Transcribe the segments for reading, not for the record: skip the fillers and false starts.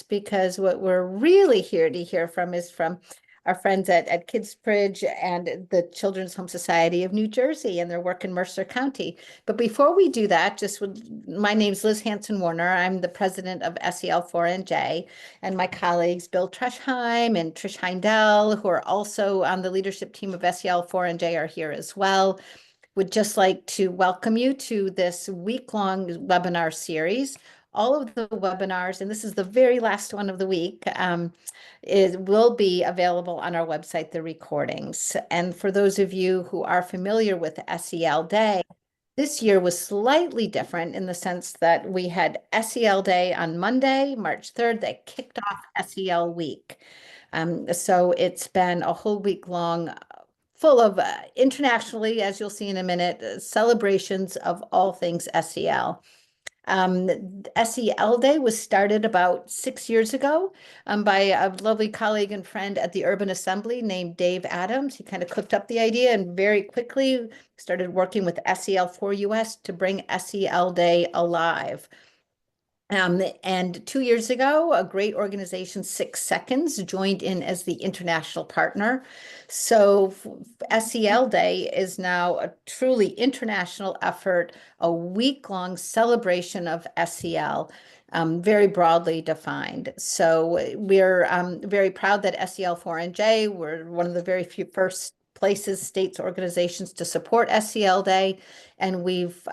because what we're really here to hear from is from our friends at Kidsbridge and the Children's Home Society of New Jersey and their work in Mercer County. But before we do that, my name's Liz Hanson-Warner. I'm the president of SEL4NJ, and my colleagues Bill Treschheim and Trish Heindel, who are also on the leadership team of SEL4NJ, are here as well. Would just like to welcome you to this week-long webinar series. All of the webinars, and this is the very last one of the week, will be available on our website, the recordings. And for those of you who are familiar with SEL Day, this year was slightly different in the sense that we had SEL Day on Monday, March 3rd, that kicked off SEL Week. So it's been a whole week long full of internationally, as you'll see in a minute, celebrations of all things SEL. SEL Day was started about 6 years ago by a lovely colleague and friend at the Urban Assembly named Dave Adams. He kind of cooked up the idea and very quickly started working with SEL4US to bring SEL Day alive. And 2 years ago, a great organization, 6 Seconds, joined in as the international partner. So SEL Day is now a truly international effort, a week-long celebration of SEL, very broadly defined. So we're very proud that SEL4NJ, we're one of the very few first places, states, organizations to support SEL Day. And we've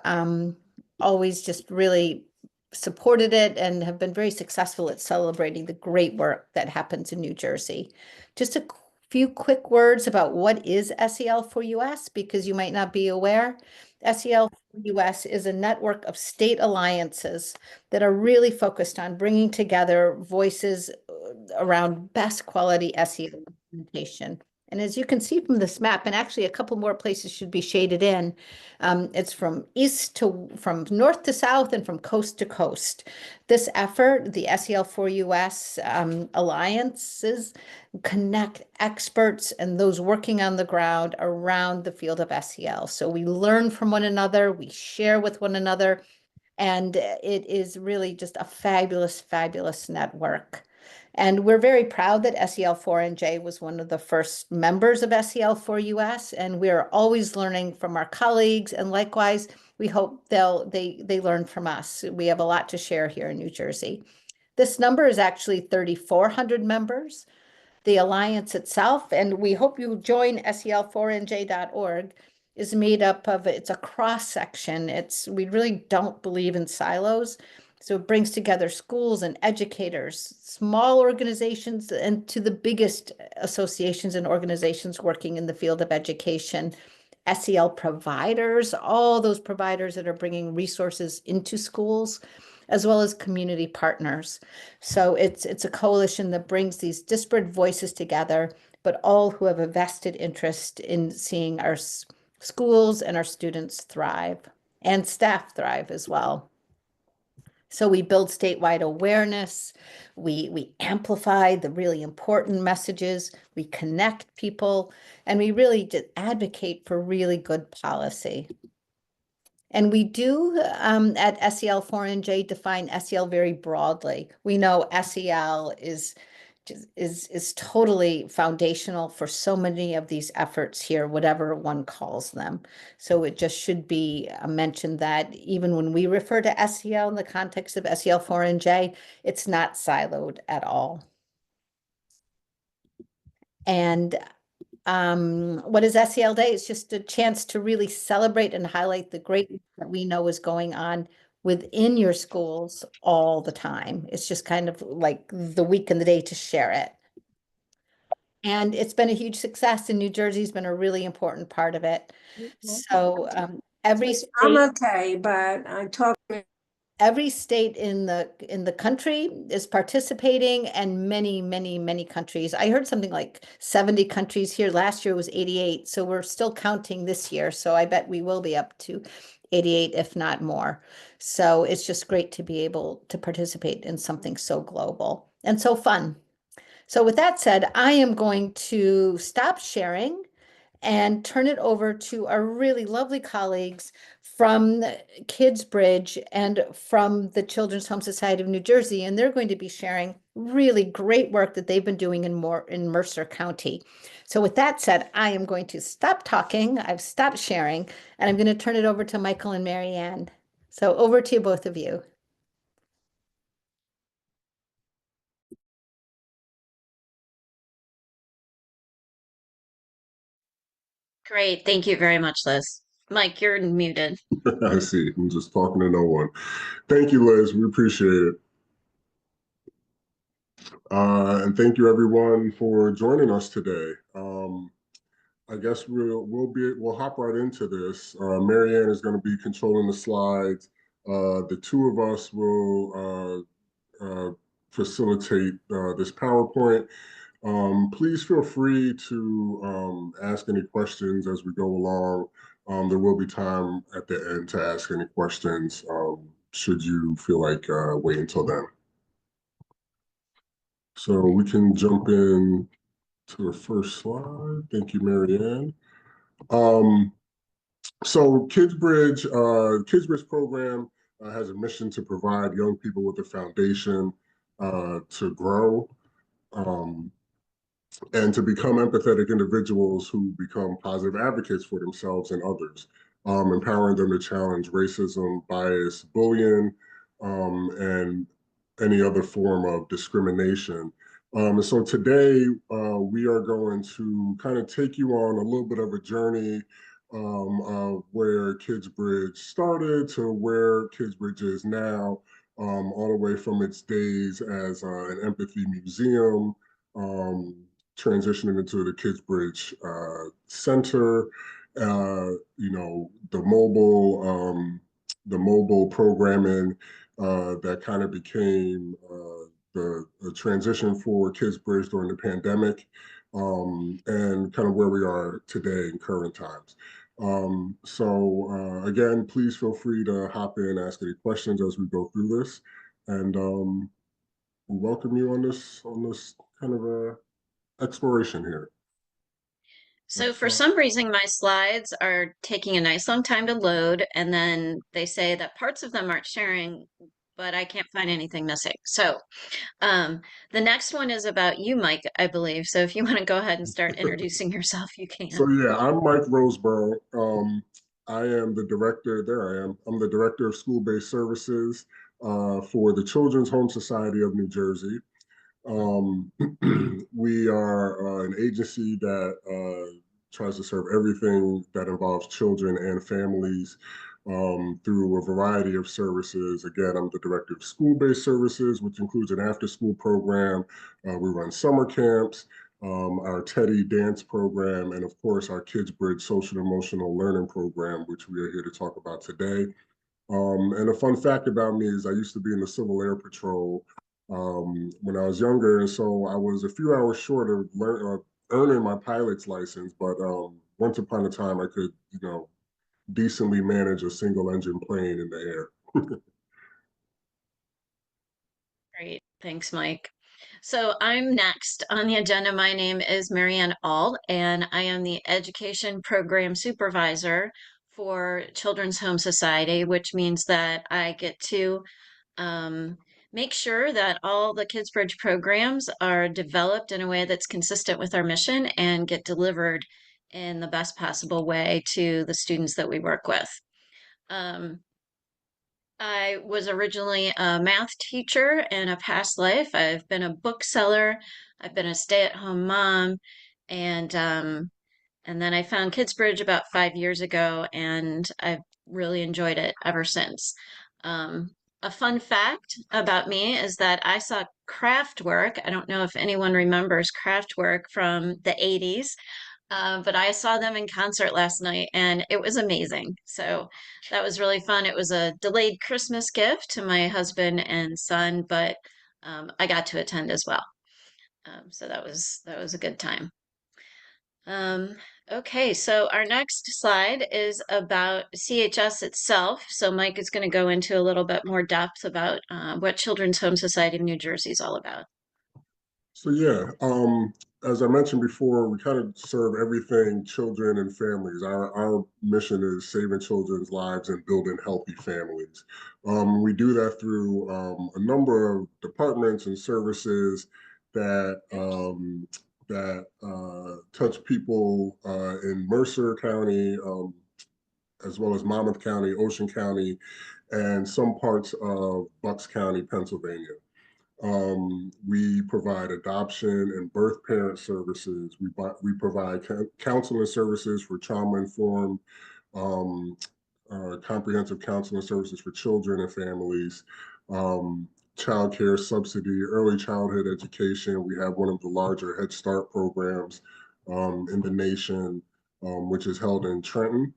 always just really supported it and have been very successful at celebrating the great work that happens in New Jersey. Just a few quick words about what is SEL4US, because you might not be aware. SEL4US is a network of state alliances that are really focused on bringing together voices around best quality SEL implementation. And as you can see from this map, and actually a couple more places should be shaded in, it's from north to south and from coast to coast. This effort, the SEL4US alliances, connect experts and those working on the ground around the field of SEL. So we learn from one another, we share with one another, and it is really just a fabulous, fabulous network. And we're very proud that SEL4NJ was one of the first members of SEL4US, and we're always learning from our colleagues, and likewise, we hope they learn from us. We have a lot to share here in New Jersey. This number is actually 3,400 members. The alliance itself, and we hope you join SEL4NJ.org, is made up of, it's a cross-section. We really don't believe in silos. So it brings together schools and educators, small organizations, and to the biggest associations and organizations working in the field of education, SEL providers, all those providers that are bringing resources into schools, as well as community partners. So it's a coalition that brings these disparate voices together, but all who have a vested interest in seeing our schools and our students thrive, and staff thrive as well. So we build statewide awareness, we amplify the really important messages, we connect people, and we really advocate for really good policy. And we do at SEL4NJ define SEL very broadly. We know SEL is totally foundational for so many of these efforts here, whatever one calls them. So it just should be mentioned that even when we refer to SEL in the context of SEL4NJ, it's not siloed at all. And what is SEL Day? It's just a chance to really celebrate and highlight the great that we know is going on within your schools all the time. It's just kind of like the week and the day to share it. And it's been a huge success, and New Jersey's been a really important part of it. So every state, I'm okay, but every state in the country is participating, and many, many, many countries. I heard something like 70 countries here. Last year was 88, so we're still counting this year. So I bet we will be up to 88, if not more. So it's just great to be able to participate in something so global and so fun. So with that said, I am going to stop sharing and turn it over to our really lovely colleagues from Kidsbridge and from the Children's Home Society of New Jersey. And they're going to be sharing really great work that they've been doing in Mercer County. So with that said, I am going to stop talking. I've stopped sharing, and I'm going to turn it over to Michael and Marianne. So over to you, both of you. Great. Thank you very much, Liz. Mike, you're muted. I see. I'm just talking to no one. Thank you, Liz. We appreciate it. And thank you everyone for joining us today. I guess we'll hop right into this. Marianne is going to be controlling the slides. The two of us will facilitate this PowerPoint. Please feel free to ask any questions as we go along. There will be time at the end to ask any questions should you feel like waiting until then. So we can jump in to the first slide. Thank you, Marianne. Um, so Kidsbridge program has a mission to provide young people with a foundation to grow. Um, and to become empathetic individuals who become positive advocates for themselves and others, empowering them to challenge racism, bias, bullying, and any other form of discrimination. And so today we are going to kind of take you on a little bit of a journey of where Kidsbridge started to where Kidsbridge is now, all the way from its days as an empathy museum, um, transitioning into the Kidsbridge Center, the mobile programming that kind of became the transition for Kidsbridge during the pandemic, and kind of where we are today in current times. So again, please feel free to hop in, ask any questions as we go through this, and we welcome you on this kind of a exploration here. So Next for slide. some reason, my slides are taking a nice long time to load, and then they say that parts of them aren't sharing, but I can't find anything missing. So um, the next one is about you, Mike, I believe. So if you want to go ahead and start introducing yourself, you can. So yeah, I'm Mike Roseborough. I am the director. There I am. I'm the director of school-based services for the Children's Home Society of New Jersey. Um, we are an agency that tries to serve everything that involves children and families through a variety of services. Again, I'm the director of school-based services, which includes an after-school program. We run summer camps, our Teddy dance program, and of course, our Kidsbridge social and emotional learning program, which we are here to talk about today. And a fun fact about me is I used to be in the Civil Air Patrol when I was younger, and so I was a few hours short of earning my pilot's license. But once upon a time, I could, decently manage a single engine plane in the air. Great. Thanks, Mike. So I'm next on the agenda. My name is Marianne All, and I am the Education Program Supervisor for Children's Home Society, which means that I get to um, make sure that all the Kidsbridge programs are developed in a way that's consistent with our mission and get delivered in the best possible way to the students that we work with. Um, I was originally a math teacher in a past life. I've been a bookseller. I've been a stay-at-home mom, and and then I found Kidsbridge about 5 years ago, and I've really enjoyed it ever since. A fun fact about me is that I saw Kraftwerk. I don't know if anyone remembers Kraftwerk from the 80s, but I saw them in concert last night and it was amazing. So that was really fun. It was a delayed Christmas gift to my husband and son, but I got to attend as well. So that was a good time. Um, okay, so our next slide is about CHS itself. So Mike is going to go into a little bit more depth about what Children's Home Society of New Jersey is all about. So yeah, as I mentioned before, we kind of serve everything children and families. Our mission is saving children's lives and building healthy families. We do that through a number of departments and services that touch people in Mercer County, as well as Monmouth County, Ocean County, and some parts of Bucks County, Pennsylvania. We provide adoption and birth parent services. We provide counseling services for trauma-informed, um, comprehensive counseling services for children and families, child care subsidy, early childhood education. We have one of the larger Head Start programs in the nation, which is held in Trenton.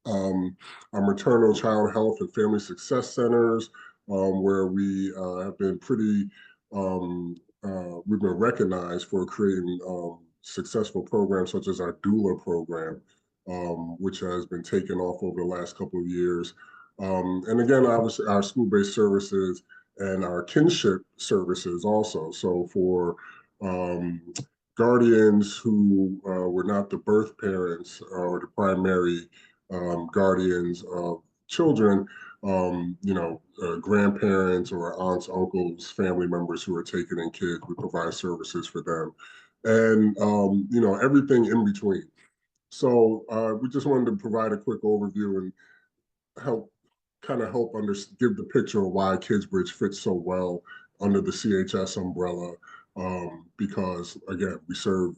Our maternal child health and family success centers, where we have been we've been recognized for creating successful programs such as our doula program, which has been taken off over the last couple of years. And again, obviously, our school-based services and our kinship services also. So for um, guardians who were not the birth parents or the primary guardians of children, grandparents or aunts, uncles, family members who are taking in kids. We provide services for them, and everything in between. So we just wanted to provide a quick overview and help give the picture of why Kidsbridge fits so well under the CHS umbrella, because again, we serve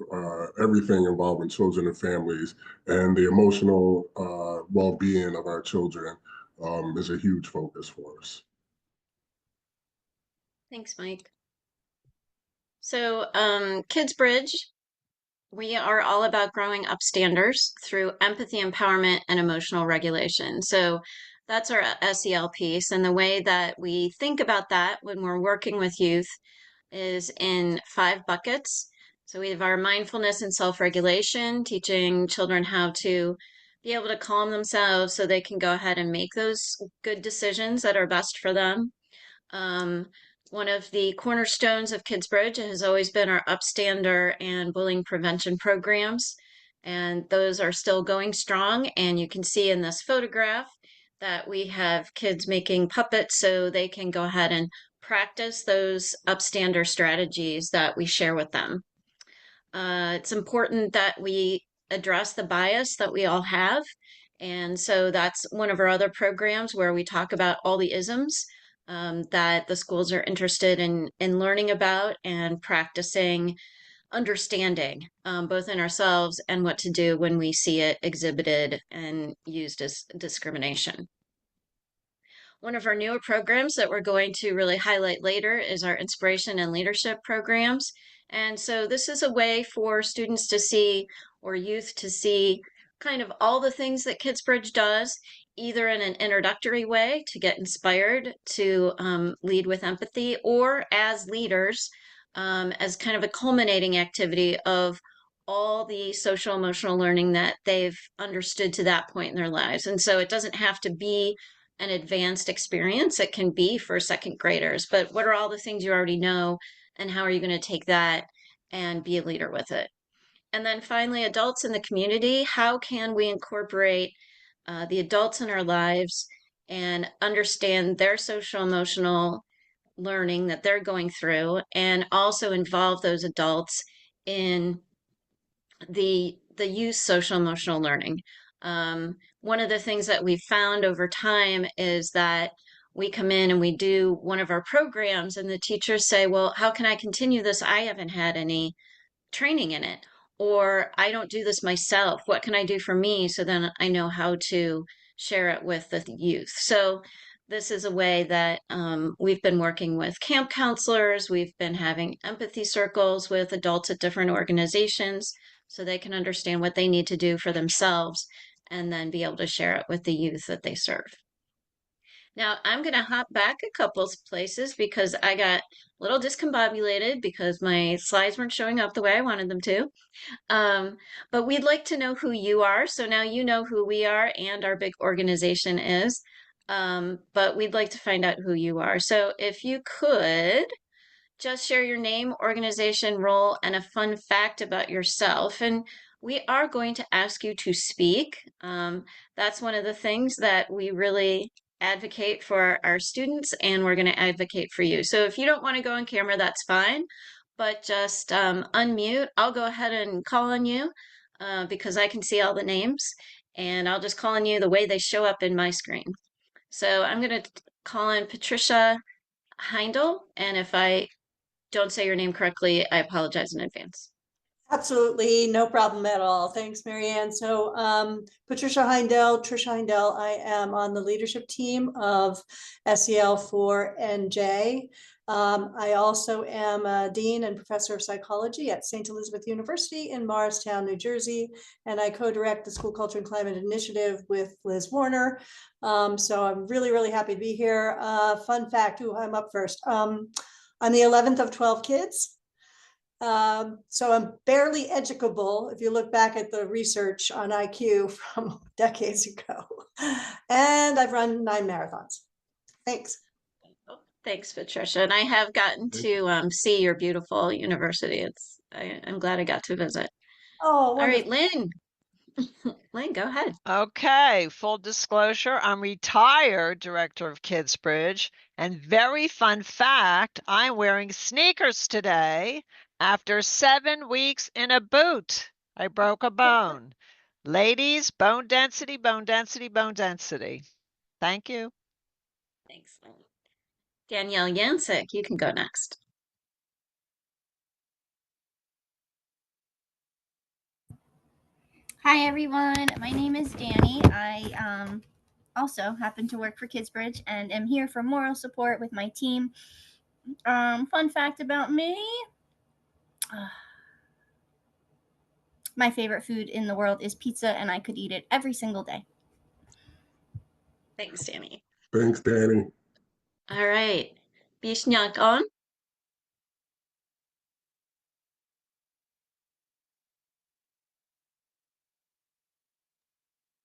everything involving children and families, and the emotional well-being of our children is a huge focus for us. Thanks, Mike. So, Kidsbridge, we are all about growing upstanders through empathy, empowerment, and emotional regulation. So that's our SEL piece. And the way that we think about that when we're working with youth is in 5 buckets. So we have our mindfulness and self-regulation, teaching children how to be able to calm themselves so they can go ahead and make those good decisions that are best for them. One of the cornerstones of Kidsbridge has always been our upstander and bullying prevention programs, and those are still going strong. And you can see in this photograph that we have kids making puppets so they can go ahead and practice those upstander strategies that we share with them. It's important that we address the bias that we all have. And so that's one of our other programs where we talk about all the isms that the schools are interested in learning about and practicing understanding, both in ourselves and what to do when we see it exhibited and used as discrimination. One of our newer programs that we're going to really highlight later is our inspiration and leadership programs. And so this is a way for students to see, or youth to see, kind of all the things that Kidsbridge does, either in an introductory way to get inspired to lead with empathy, or as leaders, as kind of a culminating activity of all the social emotional learning that they've understood to that point in their lives. And so it doesn't have to be an advanced experience. It can be for second graders, but what are all the things you already know, and how are you going to take that and be a leader with it? And then finally, adults in the community. How can we incorporate the adults in our lives and understand their social emotional learning that they're going through, and also involve those adults in the youth social emotional learning. One of the things that we've found over time is that we come in and we do one of our programs, and the teachers say, well, how can I continue this? I haven't had any training in it, or I don't do this myself. What can I do for me? So then I know how to share it with the youth. So this is a way that we've been working with camp counselors. We've been having empathy circles with adults at different organizations so they can understand what they need to do for themselves and then be able to share it with the youth that they serve. Now, I'm going to hop back a couple of places because I got a little discombobulated because my slides weren't showing up the way I wanted them to. But we'd like to know who you are. So now you know who we are and our big organization is. But we'd like to find out who you are. So if you could just share your name, organization, role, and a fun fact about yourself. And we are going to ask you to speak. That's one of the things that we really advocate for our students, and we're going to advocate for you. So if you don't want to go on camera, that's fine, but just unmute. I'll go ahead and call on you because I can see all the names, and I'll just call on you the way they show up in my screen. So I'm going to call on Patricia Heindel, and if I don't say your name correctly, I apologize in advance. Absolutely, no problem at all. Thanks, Marianne. So Patricia Heindel, Trisha Heindel, I am on the leadership team of SEL for NJ. I also am a dean and professor of psychology at St. Elizabeth University in Morristown, New Jersey, and I co-direct the School Culture and Climate Initiative with Liz Warner. So I'm really, really happy to be here. Fun fact, I'm up first. I'm the 11th of 12 kids. So I'm barely educable if you look back at the research on IQ from decades ago. And I've run 9 marathons. Thanks. Oh, thanks, Patricia. And I have gotten to see your beautiful university. I'm glad I got to visit. Oh, all right, wonderful. Lynn. Lynn, go ahead. Okay, full disclosure, I'm retired director of Kidsbridge, and very fun fact, I'm wearing sneakers today after 7 weeks in a boot. I broke a bone. Ladies, bone density, bone density, bone density. Thank you. Thanks, Lynn. Danielle Yancek, you can go next. Hi everyone, my name is Danny. I also happen to work for Kidsbridge and am here for moral support with my team. Fun fact about me. My favorite food in the world is pizza and I could eat it every single day. Thanks, Danny. Thanks, Danny. All right. Bishnyak on.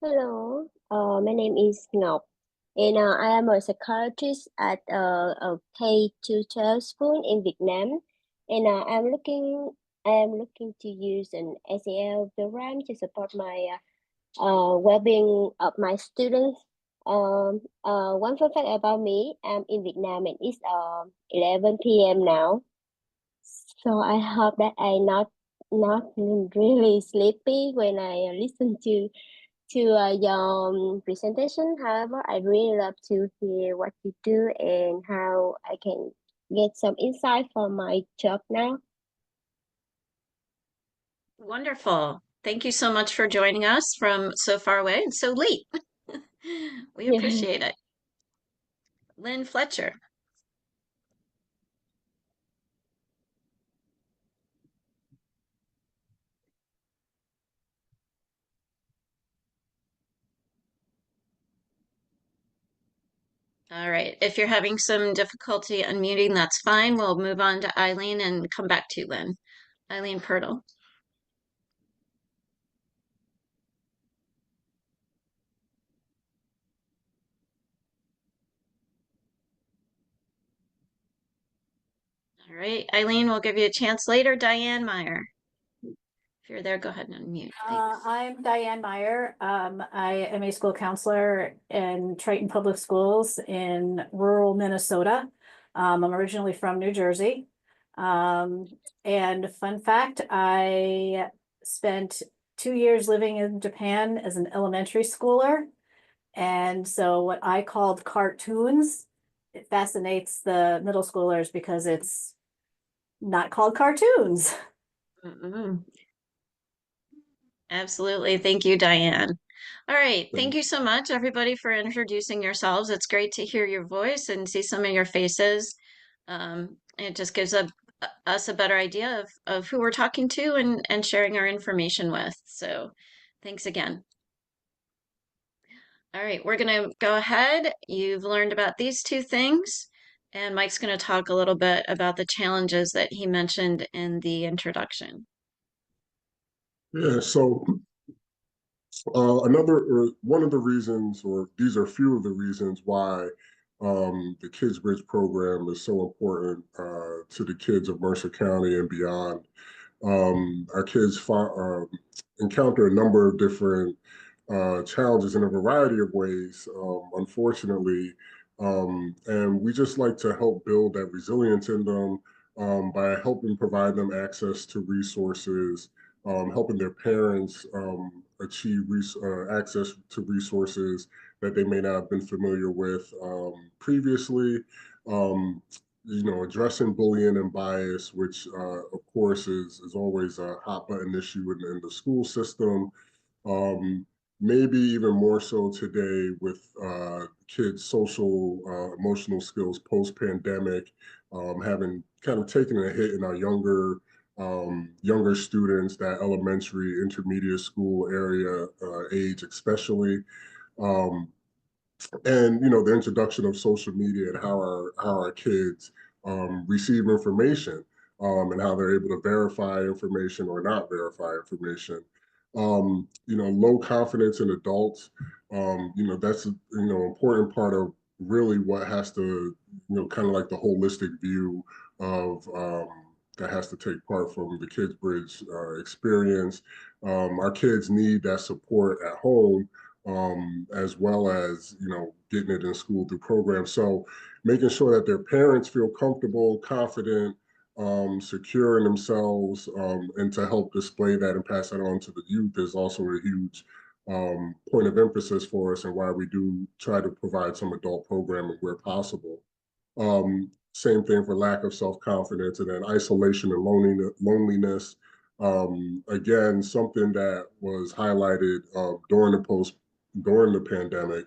Hello, my name is Ngọc, and I am a psychologist at a K-12 school in Vietnam, and I am looking to use an SEL program to support my well-being of my students. One fun fact about me, I'm in Vietnam and it's 11 p.m. now, so I hope that I not really sleepy when I listen to your presentation. However, I really love to hear what you do and how I can get some insight for my job now. Wonderful. Thank you so much for joining us from so far away and so late. We Yeah. appreciate it. Lynn Fletcher. All right. If you're having some difficulty unmuting, that's fine. We'll move on to Eileen and come back to you, Lynn. Eileen Pirtle. All right, Eileen, we'll give you a chance later. Diane Meyer. If you're there, go ahead and unmute. Thanks. I'm Diane Meyer. I am a school counselor in Triton Public Schools in rural Minnesota. I'm originally from New Jersey. And fun fact, I spent 2 years living in Japan as an elementary schooler. And so what I called cartoons, it fascinates the middle schoolers because it's not called cartoons. Mm-mm. Absolutely. Thank you, Diane. All right. Thank you so much, everybody, for introducing yourselves. It's great to hear your voice and see some of your faces. It just gives us a better idea of who we're talking to and sharing our information with. So thanks again. All right, we're going to go ahead. You've learned about these two things, and Mike's going to talk a little bit about the challenges that he mentioned in the introduction. Yeah, so one of the reasons, or these are a few of the reasons why the Kidsbridge program is so important to the kids of Mercer County and beyond. Our kids encounter a number of different challenges in a variety of ways, unfortunately. And we just like to help build that resilience in them by helping provide them access to resources, helping their parents achieve access to resources that they may not have been familiar with previously. Um, addressing bullying and bias, which of course is always a hot button issue in the school system. Um, Maybe even more so today with kids' social, emotional skills post-pandemic, having kind of taken a hit in our younger students, that elementary, intermediate school area age especially. Um, and the introduction of social media and how our kids receive information, and how they're able to verify information or not verify information. Low confidence in adults. That's important part of really what has to kind of like the holistic view of that has to take part from the Kidsbridge experience. Our kids need that support at home, as well as getting it in school through programs. So making sure that their parents feel comfortable, confident, secure in themselves, and to help display that and pass that on to the youth is also a huge point of emphasis for us, and why we do try to provide some adult programming where possible. Same thing for lack of self-confidence, and then isolation and loneliness. Again, something that was highlighted during the pandemic.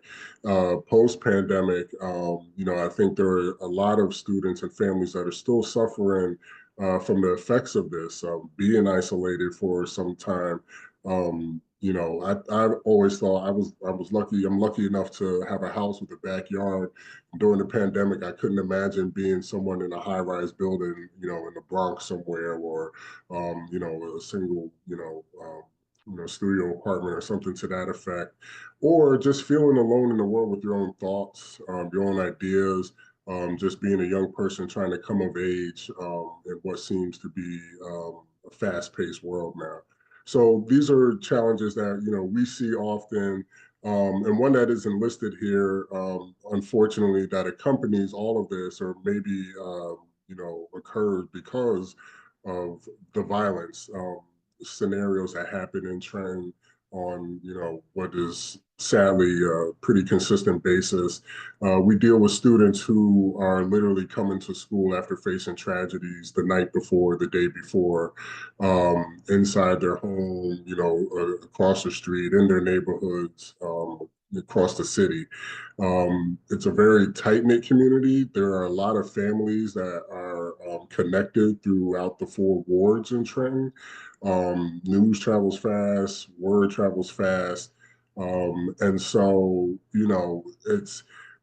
Post-pandemic, I think there are a lot of students and families that are still suffering from the effects of this, being isolated for some time. I always thought I was lucky. I'm lucky enough to have a house with a backyard. During the pandemic, I couldn't imagine being someone in a high-rise building, in the Bronx somewhere, or a single, studio apartment or something to that effect, or just feeling alone in the world with your own thoughts, your own ideas, just being a young person trying to come of age in what seems to be a fast-paced world now. So these are challenges that we see often, and one that isn't listed here, unfortunately, that accompanies all of this, or maybe occurred because of the violence scenarios that happen in Trenton on what is sadly a pretty consistent basis. We deal with students who are literally coming to school after facing tragedies the night before, the day before, inside their home, across the street, in their neighborhoods, across the city. It's a very tight-knit community. There are a lot of families that are connected throughout the 4 wards in Trenton. News travels fast, word travels fast. And so,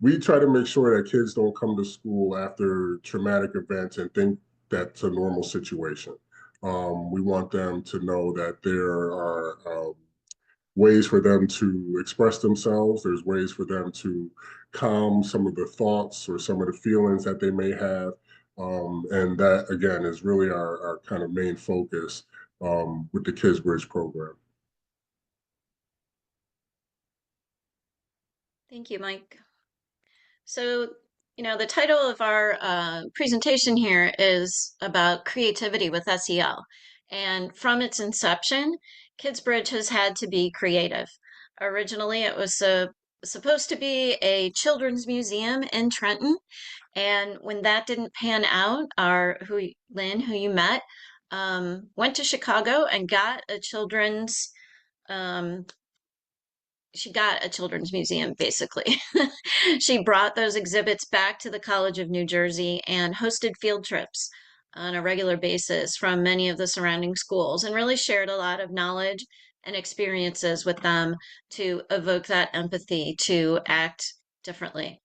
we try to make sure that kids don't come to school after traumatic events and think that's a normal situation. We want them to know that there are ways for them to express themselves. There's ways for them to calm some of the thoughts or some of the feelings that they may have. And that, again, is really our kind of main focus with the Kidsbridge program. Thank you, Mike. So, the title of our presentation here is about creativity with SEL. And from its inception, Kidsbridge has had to be creative. Originally, it was supposed to be a children's museum in Trenton. And when that didn't pan out, Lynn, who you met, went to Chicago and got a children's museum, basically. She brought those exhibits back to the College of New Jersey and hosted field trips on a regular basis from many of the surrounding schools, and really shared a lot of knowledge and experiences with them to evoke that empathy to act differently.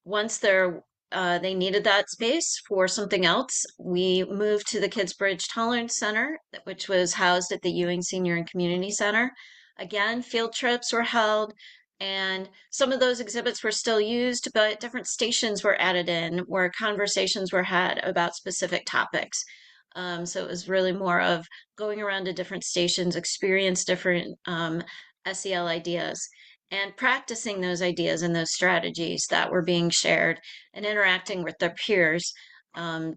Once they needed that space for something else, we moved to the Kidsbridge Tolerance Center, which was housed at the Ewing Senior and Community Center. Again, field trips were held, And some of those exhibits were still used, but different stations were added in where conversations were had about specific topics. So it was really more of going around to different stations, experience different SEL ideas, and practicing those ideas and those strategies that were being shared and interacting with their peers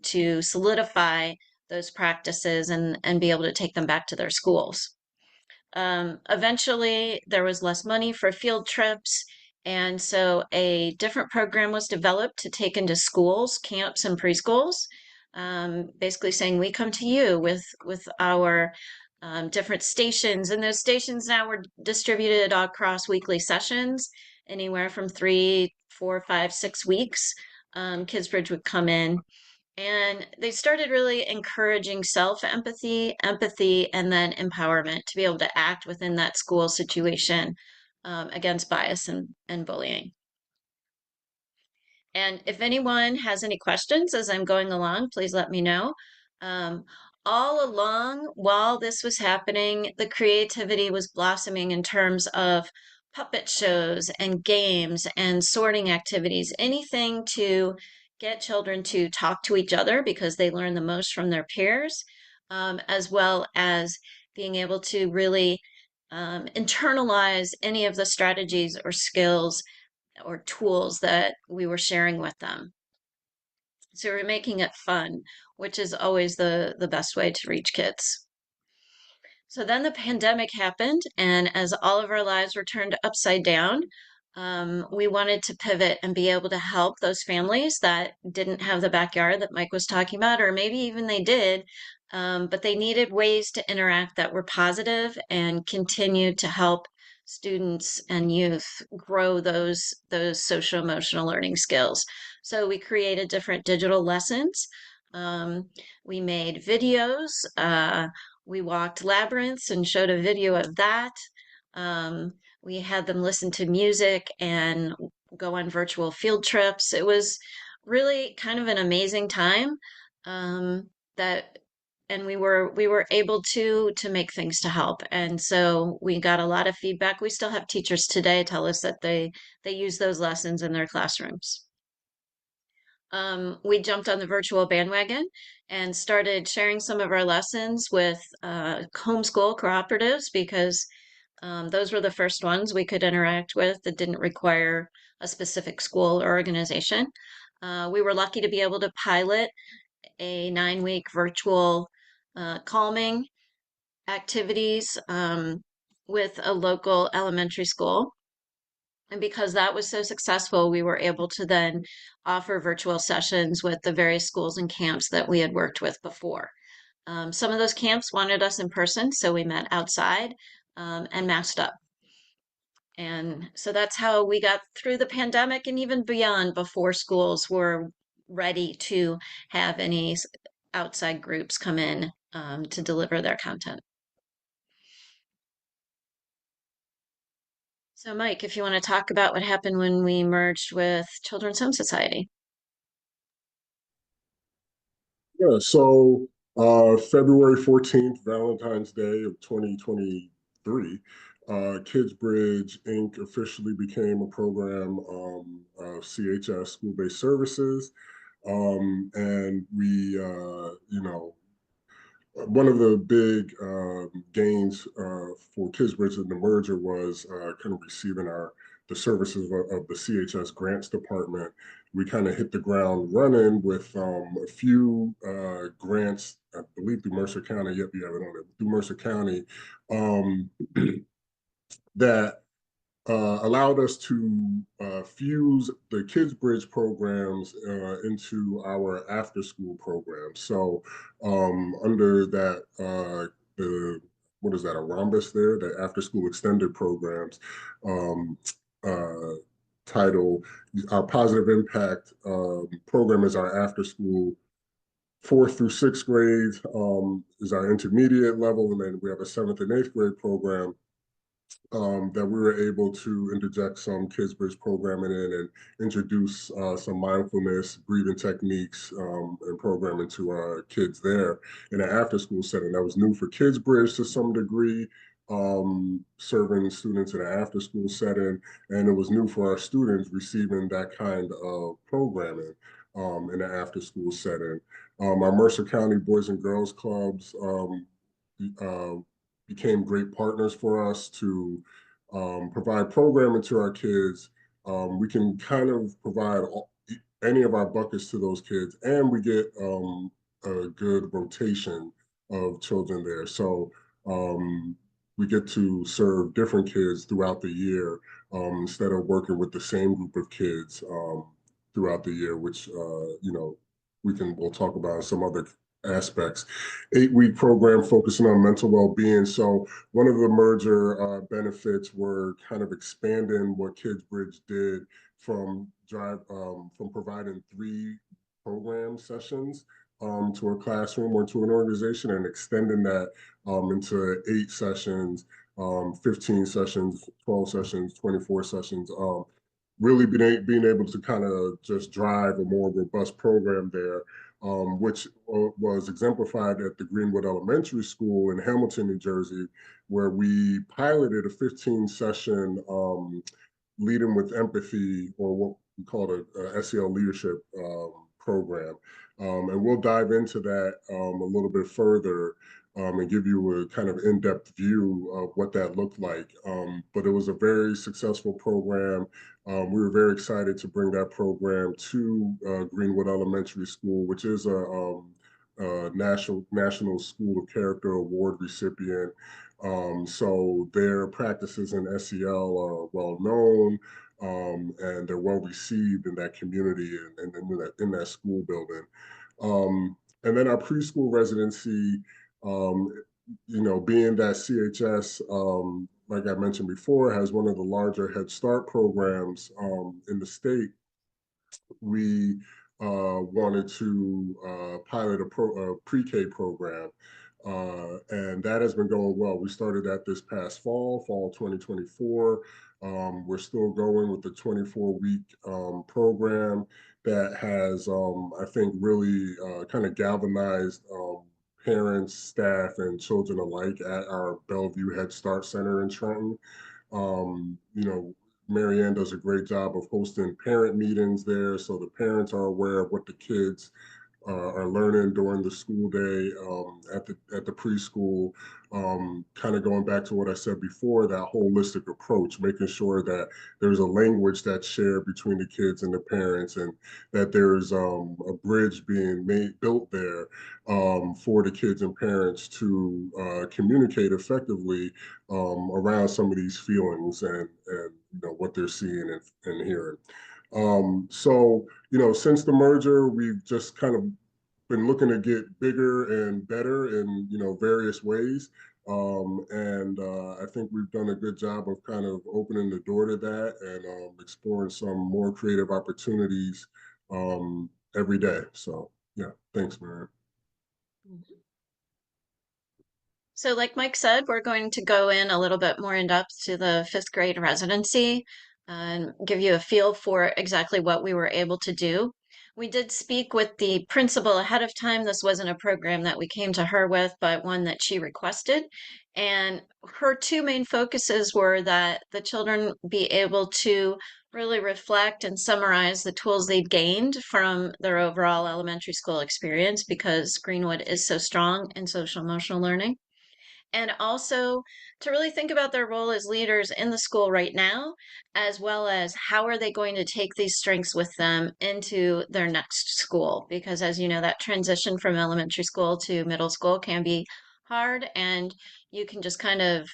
to solidify those practices and be able to take them back to their schools. Eventually, there was less money for field trips, and so a different program was developed to take into schools, camps, and preschools, basically saying we come to you with our different stations, and those stations now were distributed across weekly sessions, anywhere from 3, 4, 5, 6 weeks. Kidsbridge would come in and they started really encouraging self-empathy, empathy, and then empowerment to be able to act within that school situation against bias and bullying. And if anyone has any questions as I'm going along, please let me know. All along, while this was happening, the creativity was blossoming in terms of puppet shows and games and sorting activities, anything to get children to talk to each other because they learn the most from their peers, as well as being able to really internalize any of the strategies or skills or tools that we were sharing with them. So we're making it fun, which is always the best way to reach kids. So then the pandemic happened, and as all of our lives were turned upside down, we wanted to pivot and be able to help those families that didn't have the backyard that Mike was talking about, or maybe even they did, but they needed ways to interact that were positive and continue to help students and youth grow those social emotional learning skills. So we created different digital lessons. We made videos. We walked labyrinths and showed a video of that. We had them listen to music and go on virtual field trips. It was really kind of an amazing time that and we were able to make things to help. And so we got a lot of feedback. We still have teachers today tell us that they use those lessons in their classrooms. We jumped on the virtual bandwagon and started sharing some of our lessons with homeschool cooperatives because those were the first ones we could interact with that didn't require a specific school or organization. We were lucky to be able to pilot a 9-week virtual calming activities with a local elementary school. And because that was so successful, we were able to then offer virtual sessions with the various schools and camps that we had worked with before. Some of those camps wanted us in person, so we met outside and masked up. And so that's how we got through the pandemic and even beyond before schools were ready to have any outside groups come in to deliver their content. So Mike, if you want to talk about what happened when we merged with Children's Home Society. Yeah, so February 14th, Valentine's Day of 2023, Kidsbridge Inc. officially became a program of CHS, school-based services. And we, one of the big gains for Kidsbridge in the merger was kind of receiving the services of the CHS grants department. We kind of hit the ground running with a few grants, I believe through Mercer County, through Mercer County, that allowed us to fuse the Kidsbridge programs into our after-school program. So under that, what is that, a rhombus there, the after-school extended programs title, our positive impact program is our after-school 4th through 6th grade is our intermediate level, and then we have a 7th and 8th grade program that we were able to interject some Kidsbridge programming in and introduce some mindfulness, breathing techniques, and programming to our kids there in an after-school setting. That was new for Kidsbridge to some degree, serving students in an after-school setting, and it was new for our students receiving that kind of programming in an after-school setting. Our Mercer County Boys and Girls Clubs uh, became great partners for us to provide programming to our kids. We can kind of provide any of our buckets to those kids, and we get a good rotation of children there. So we get to serve different kids throughout the year instead of working with the same group of kids throughout the year, which we'll talk about in some other aspects. 8-week program focusing on mental well-being. So one of the merger benefits were kind of expanding what Kidsbridge did from providing 3 program sessions to a classroom or to an organization, and extending that into 8 sessions, 15 sessions, 12 sessions, 24 sessions. Really being able to kind of just drive a more robust program there, which was exemplified at the Greenwood Elementary School in Hamilton, New Jersey, where we piloted a 15-session leading with empathy, or what we call a SEL leadership program. And we'll dive into that a little bit further and give you a kind of in-depth view of what that looked like. But it was a very successful program. We were very excited to bring that program to Greenwood Elementary School, which is a National School of Character Award recipient. So their practices in SEL are well known, and they're well received in that community and in that school building. And then our preschool residency, being that CHS, like I mentioned before, has one of the larger Head Start programs in the state. We wanted to pilot a pre-K program, and that has been going well. We started that this past fall 2024. We're still going with the 24-week program that has, I think, really kind of galvanized parents, staff, and children alike at our Bellevue Head Start Center in Trenton. Marianne does a great job of hosting parent meetings there, so the parents are aware of what the kids are learning during the school day at the preschool. Kind of going back to what I said before, that holistic approach, making sure that there's a language that's shared between the kids and the parents, and that there's a bridge being built there for the kids and parents to communicate effectively around some of these feelings and what they're seeing and hearing. So, since the merger, we've just kind of been looking to get bigger and better in, various ways. And I think we've done a good job of kind of opening the door to that and exploring some more creative opportunities every day. So, yeah, thanks, Marianne. So like Mike said, we're going to go in a little bit more in depth to the 5th grade residency and give you a feel for exactly what we were able to do. We did speak with the principal ahead of time. This wasn't a program that we came to her with, but one that she requested. And her 2 main focuses were that the children be able to really reflect and summarize the tools they'd gained from their overall elementary school experience, because Greenwood is so strong in social emotional learning, and also to really think about their role as leaders in the school right now, as well as how are they going to take these strengths with them into their next school. Because as you know, that transition from elementary school to middle school can be hard, and you can just kind of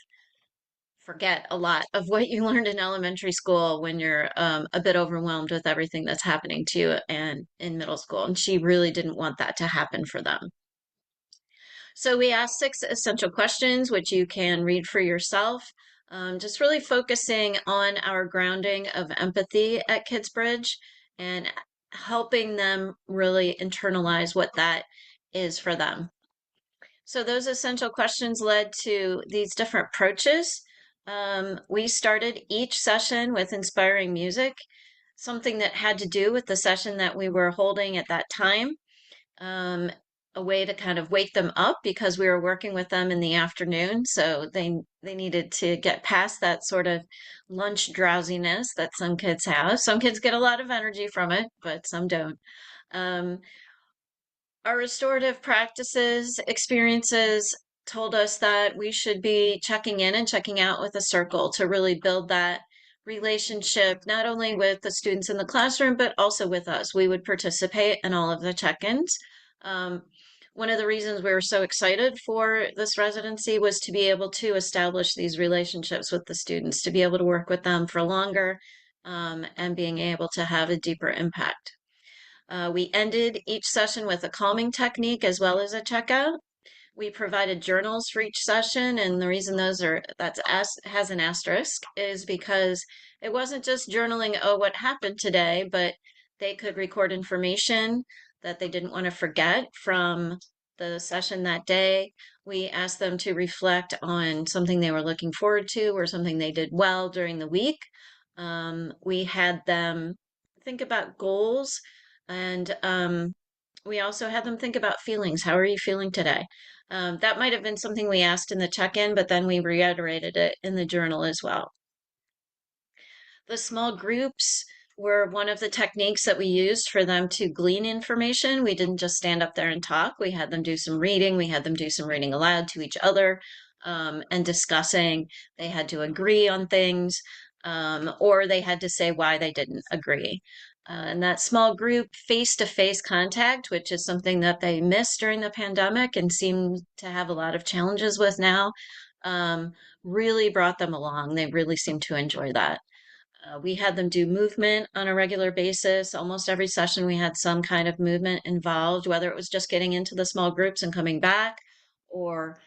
forget a lot of what you learned in elementary school when you're a bit overwhelmed with everything that's happening to you and in middle school. And she really didn't want that to happen for them. So we asked 6 essential questions, which you can read for yourself, just really focusing on our grounding of empathy at Kidsbridge and helping them really internalize what that is for them. So those essential questions led to these different approaches. We started each session with inspiring music, something that had to do with the session that we were holding at that time. a way to kind of wake them up because we were working with them in the afternoon. So they needed to get past that sort of lunch drowsiness that some kids have. Some kids get a lot of energy from it, but some don't. Um, our restorative practices experiences told us that we should be checking in and checking out with a circle to really build that relationship, not only with the students in the classroom, but also with us. We would participate in all of the check-ins. Um, one of the reasons we were so excited for this residency was to be able to establish these relationships with the students, to be able to work with them for longer, and being able to have a deeper impact. We ended each session with a calming technique as well as a checkout. We provided journals for each session, and the reason has an asterisk is because it wasn't just journaling, oh, what happened today, but they could record information that they didn't want to forget from the session that day. We asked them to reflect on something they were looking forward to or something they did well during the week. We had them think about goals, and we also had them think about feelings. How are you feeling today? That might have been something we asked in the check-in, but then we reiterated it in the journal as well. The small groups were one of the techniques that we used for them to glean information. We didn't just stand up there and talk. We had them do some reading. We had them do some reading aloud to each other, and discussing. They had to agree on things, or they had to say why they didn't agree. And that small group face-to-face contact, which is something that they missed during the pandemic and seem to have a lot of challenges with now, really brought them along. They really seemed to enjoy that. We had them do movement on a regular basis. Almost every session, we had some kind of movement involved, whether it was just getting into the small groups and coming back, or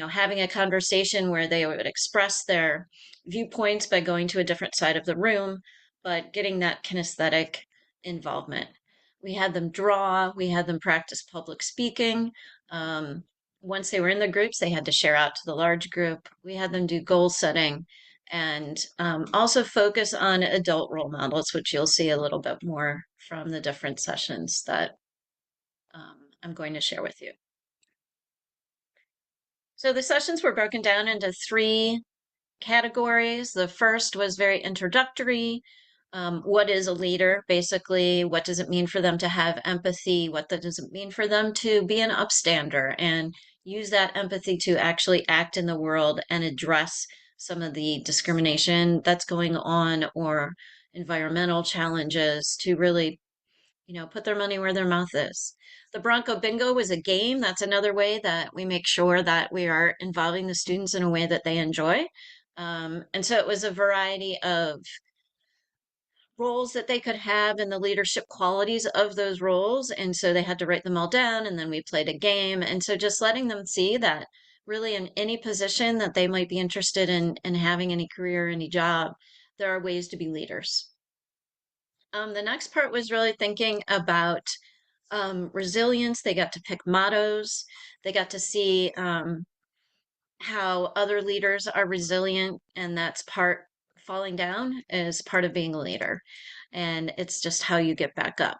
having a conversation where they would express their viewpoints by going to a different side of the room, but getting that kinesthetic involvement. We had them draw. We had them practice public speaking. Once they were in the groups, they had to share out to the large group. We had them do goal setting, and also focus on adult role models, which you'll see a little bit more from the different sessions that I'm going to share with you. So the sessions were broken down into 3 categories. The first was very introductory. What is a leader? Basically, what does it mean for them to have empathy? What does it mean for them to be an upstander and use that empathy to actually act in the world and address some of the discrimination that's going on, or environmental challenges, to really, put their money where their mouth is. The Bronco Bingo was a game. That's another way that we make sure that we are involving the students in a way that they enjoy. And so it was a variety of roles that they could have and the leadership qualities of those roles. And so they had to write them all down, and then we played a game. And so just letting them see that really in any position that they might be interested in having, any career, any job, there are ways to be leaders. The next part was really thinking about resilience. They got to pick mottos. They got to see how other leaders are resilient, and that's falling down is part of being a leader, and it's just how you get back up.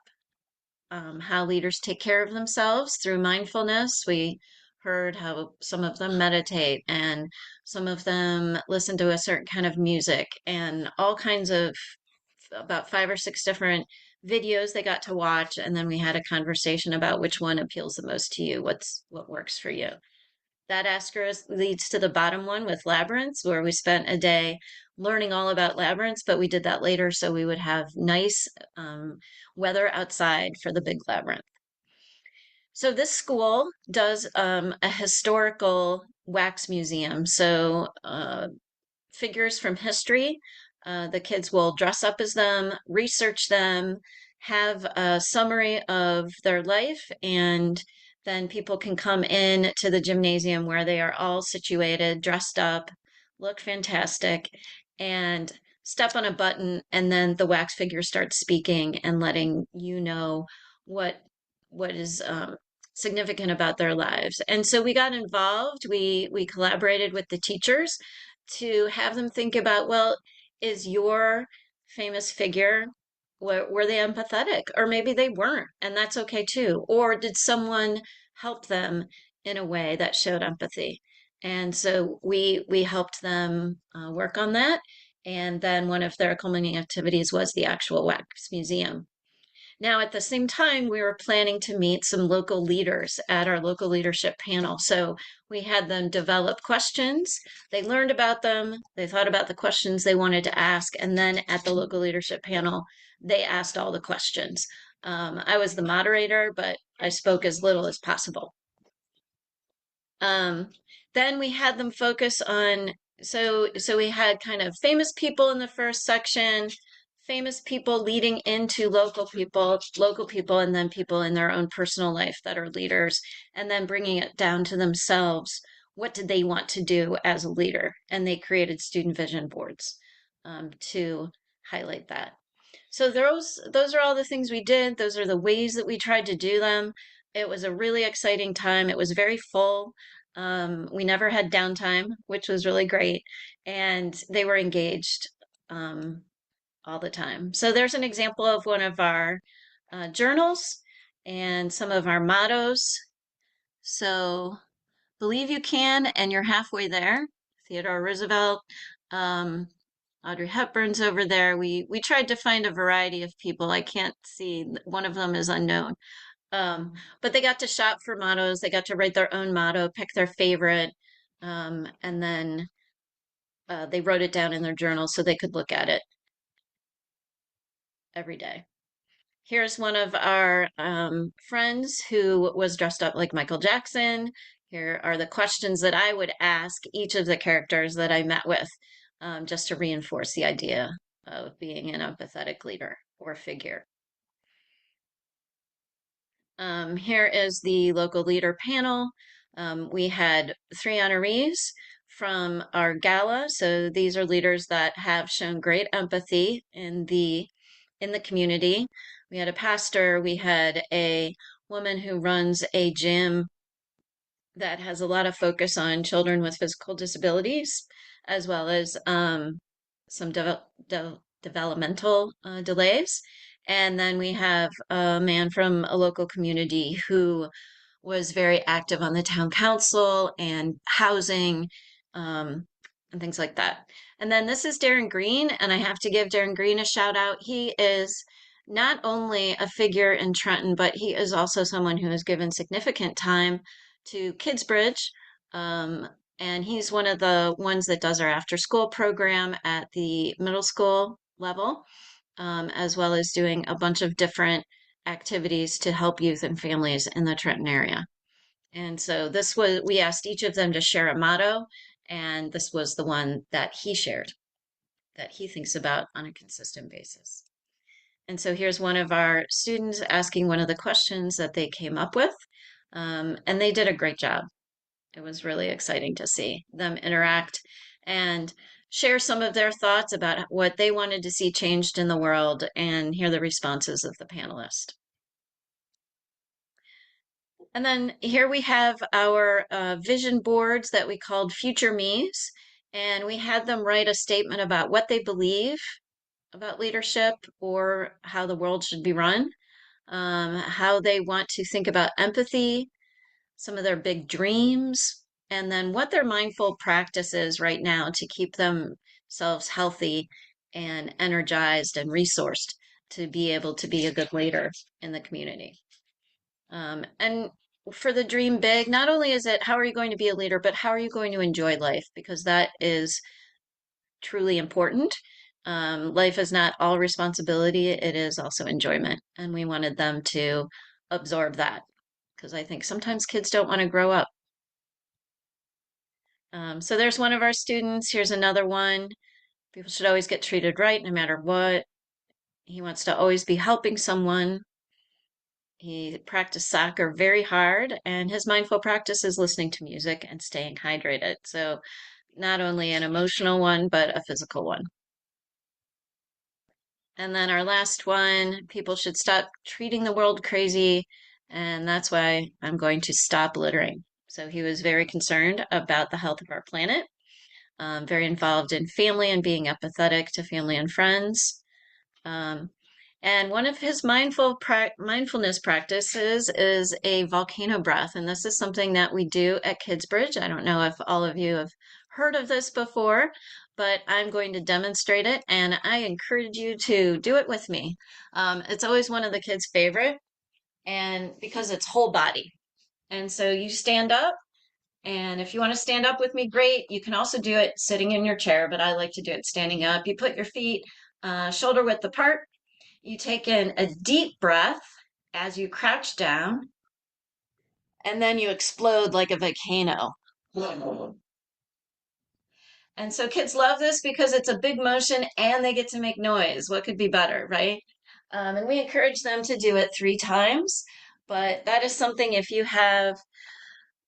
How leaders take care of themselves through mindfulness. We heard how some of them meditate, and some of them listen to a certain kind of music, and all kinds of, about 5 or 6 different videos they got to watch, and then we had a conversation about which one appeals the most to you, what works for you. That asterisk leads to the bottom one with labyrinths, where we spent a day learning all about labyrinths, but we did that later so we would have nice weather outside for the big labyrinth. So this school does a historical wax museum. So figures from history, the kids will dress up as them, research them, have a summary of their life, and then people can come in to the gymnasium where they are all situated, dressed up, look fantastic, and step on a button, and then the wax figure starts speaking and letting you know what is significant about their lives. And so we got involved. We collaborated with the teachers to have them think about, well, is your famous figure, were they empathetic? Or maybe they weren't, and that's okay too. Or did someone help them in a way that showed empathy. And so we helped them work on that. And then one of their culminating activities was the actual wax museum. Now, at the same time, we were planning to meet some local leaders at our local leadership panel. So we had them develop questions. They learned about them. They thought about the questions they wanted to ask. And then at the local leadership panel, they asked all the questions. I was the moderator, but I spoke as little as possible. Then we had them focus on, so we had kind of famous people in the first section, famous people leading into local people, and then people in their own personal life that are leaders, and then bringing it down to themselves. What did they want to do as a leader? And they created student vision boards to highlight that. So those are all the things we did. Those are the ways that we tried to do them. It was a really exciting time. It was very full. We never had downtime, which was really great. And they were engaged all the time. So there's an example of one of our journals and some of our mottos. So believe you can, and you're halfway there. Theodore Roosevelt, Audrey Hepburn's over there. We tried to find a variety of people. I can't see, one of them is unknown. But they got to shop for mottos. They got to write their own motto, pick their favorite, and then they wrote it down in their journal so they could look at it every day. Here's one of our friends who was dressed up like Michael Jackson. Here are the questions that I would ask each of the characters that I met with, just to reinforce the idea of being an empathetic leader or figure. Here is the local leader panel. We had 3 honorees from our gala. So these are leaders that have shown great empathy in the community. We had a pastor, we had a woman who runs a gym that has a lot of focus on children with physical disabilities, as well as some developmental delays. And then we have a man from a local community who was very active on the town council and housing and things like that. And then this is Darren Green, and I have to give Darren Green a shout out. He is not only a figure in Trenton, but he is also someone who has given significant time to Kidsbridge. And he's one of the ones that does our after school program at the middle school level, as well as doing a bunch of different activities to help youth and families in the Trenton area. And so we asked each of them to share a motto, and this was the one that he shared, that he thinks about on a consistent basis. And so here's one of our students asking one of the questions that they came up with, and they did a great job. It was really exciting to see them interact and share some of their thoughts about what they wanted to see changed in the world and hear the responses of the panelists. And then here we have our vision boards that we called Future Me's, and we had them write a statement about what they believe about leadership or how the world should be run, how they want to think about empathy, some of their big dreams, and then what their mindful practice is right now to keep themselves healthy and energized and resourced to be able to be a good leader in the community. And for the dream big, not only is it how are you going to be a leader, but how are you going to enjoy life? Because that is truly important. Life is not all responsibility, it is also enjoyment. And we wanted them to absorb that because I think sometimes kids don't want to grow up. So there's one of our students. Here's another one. People should always get treated right no matter what. He wants to always be helping someone. He practiced soccer very hard, and his mindful practice is listening to music and staying hydrated. So not only an emotional one, but a physical one. And then our last one, people should stop treating the world crazy, and that's why I'm going to stop littering. So he was very concerned about the health of our planet, very involved in family and being empathetic to family and friends. And one of his mindfulness practices is a volcano breath. And this is something that we do at Kidsbridge. I don't know if all of you have heard of this before, but I'm going to demonstrate it, and I encourage you to do it with me. It's always one of the kids' favorite, and because it's whole body. And so you stand up, and if you want to stand up with me, great. You can also do it sitting in your chair, but I like to do it standing up. You put your feet shoulder width apart. You take in a deep breath as you crouch down, and then you explode like a volcano. And so kids love this because it's a big motion and they get to make noise. What could be better, right? And we encourage them to do it 3 times. But that is something, if you have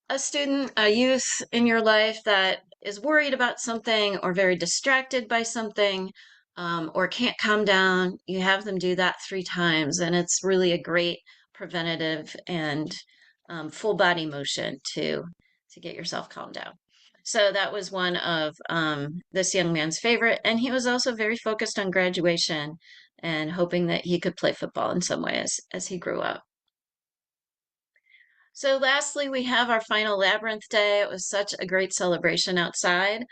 a student, a youth in your life that is worried about something or very distracted by something, or can't calm down, you have them do that 3 times. And it's really a great preventative and full body motion to get yourself calmed down. So that was one of this young man's favorite. And he was also very focused on graduation and hoping that he could play football in some ways as he grew up. So lastly, we have our final labyrinth day. It was such a great celebration outside.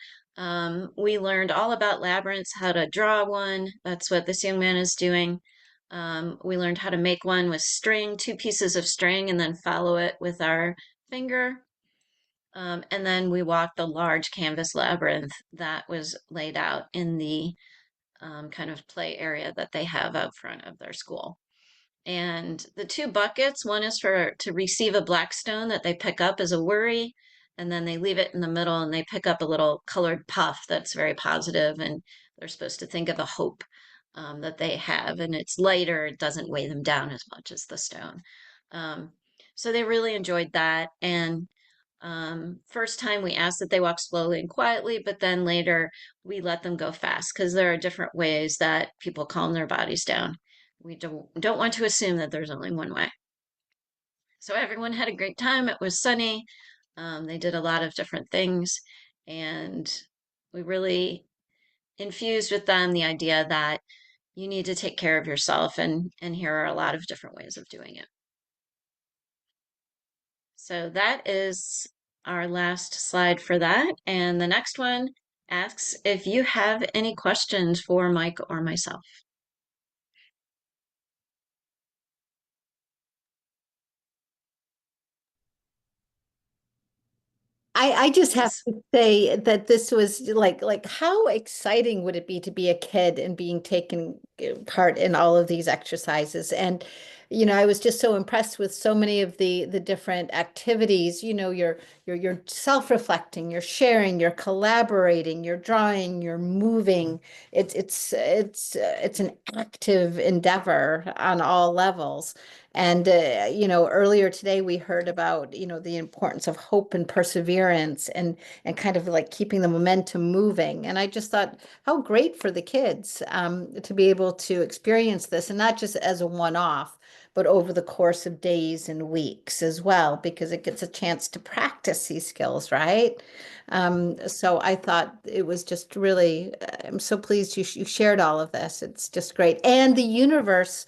We learned all about labyrinths, how to draw one. That's what this young man is doing. We learned how to make one with string, 2 pieces of string, and then follow it with our finger. And then we walked the large canvas labyrinth that was laid out in the kind of play area that they have out front of their school. And the 2 buckets, one is to receive a black stone that they pick up as a worry, and then they leave it in the middle and they pick up a little colored puff that's very positive, and they're supposed to think of a hope that they have, and it's lighter, it doesn't weigh them down as much as the stone. So they really enjoyed that. And first time we asked that they walk slowly and quietly, but then later we let them go fast because there are different ways that people calm their bodies down. We don't want to assume that there's only one way. So everyone had a great time. It was sunny. They did a lot of different things, and we really infused with them the idea that you need to take care of yourself, and here are a lot of different ways of doing it. So that is our last slide for that. And the next one asks if you have any questions for Mike or myself. I just have to say that this was like how exciting would it be to be a kid and being taken part in all of these exercises? And I was just so impressed with so many of the different activities. You're self-reflecting, you're sharing, you're collaborating, you're drawing, you're moving. It's an active endeavor on all levels. And, earlier today we heard about, the importance of hope and perseverance and kind of like keeping the momentum moving. And I just thought how great for the kids to be able to experience this, and not just as a one-off, but over the course of days and weeks as well, because it gets a chance to practice these skills, right? So I thought it was just really, I'm so pleased you shared all of this. It's just great. And the universe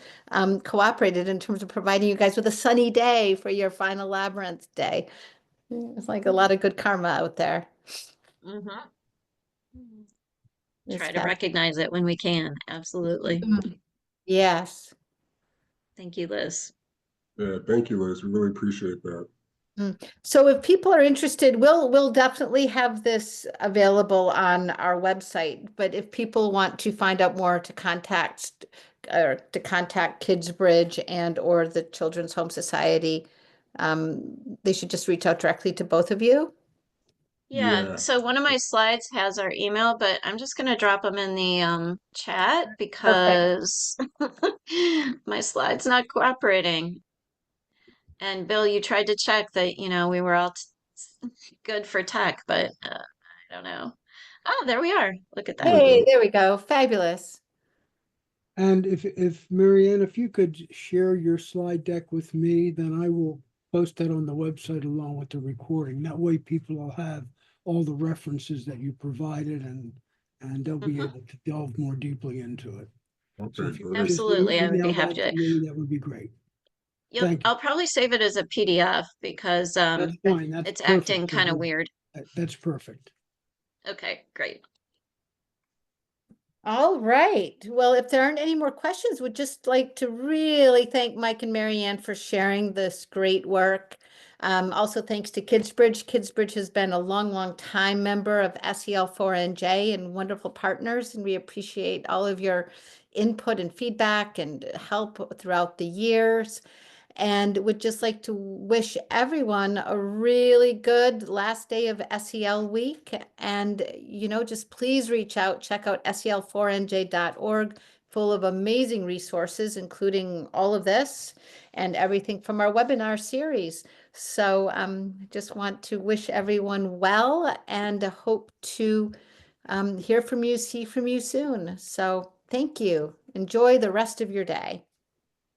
cooperated in terms of providing you guys with a sunny day for your final labyrinth day. It's like a lot of good karma out there. Mm-hmm. It's Try to fab- recognize it when we can. Absolutely. Yes. Thank you, Liz. Yeah, thank you, Liz. We really appreciate that. So if people are interested, we'll definitely have this available on our website. But if people want to find out more, to contact Kidsbridge and or the Children's Home Society, they should just reach out directly to both of you. Yeah, so one of my slides has our email, but I'm just going to drop them in the chat because my slide's not cooperating. And Bill, you tried to check that, we were all good for tech, but I don't know. Oh, there we are. Look at that. Hey, there we go. Fabulous. And if Marianne, if you could share your slide deck with me, then I will post that on the website along with the recording. That way people will have all the references that you provided and they'll be able to delve more deeply into it. So Okay, if you great. could just Absolutely, I would be email happy that to. me, that would be great. Yep, Thank you. I'll probably save it as a PDF because That's fine. That's it's perfect. acting kind of weird. That's perfect. Okay, great. All right. Well, if there aren't any more questions, would just like to really thank Mike and Marianne for sharing this great work. Also, thanks to Kidsbridge. Kidsbridge has been a long, long time member of SEL4NJ and wonderful partners, and we appreciate all of your input and feedback and help throughout the years. And would just like to wish everyone a really good last day of SEL week. And, just please reach out, check out sel4nj.org, full of amazing resources, including all of this and everything from our webinar series. So just want to wish everyone well and hope to hear from you, see from you soon. So thank you. Enjoy the rest of your day.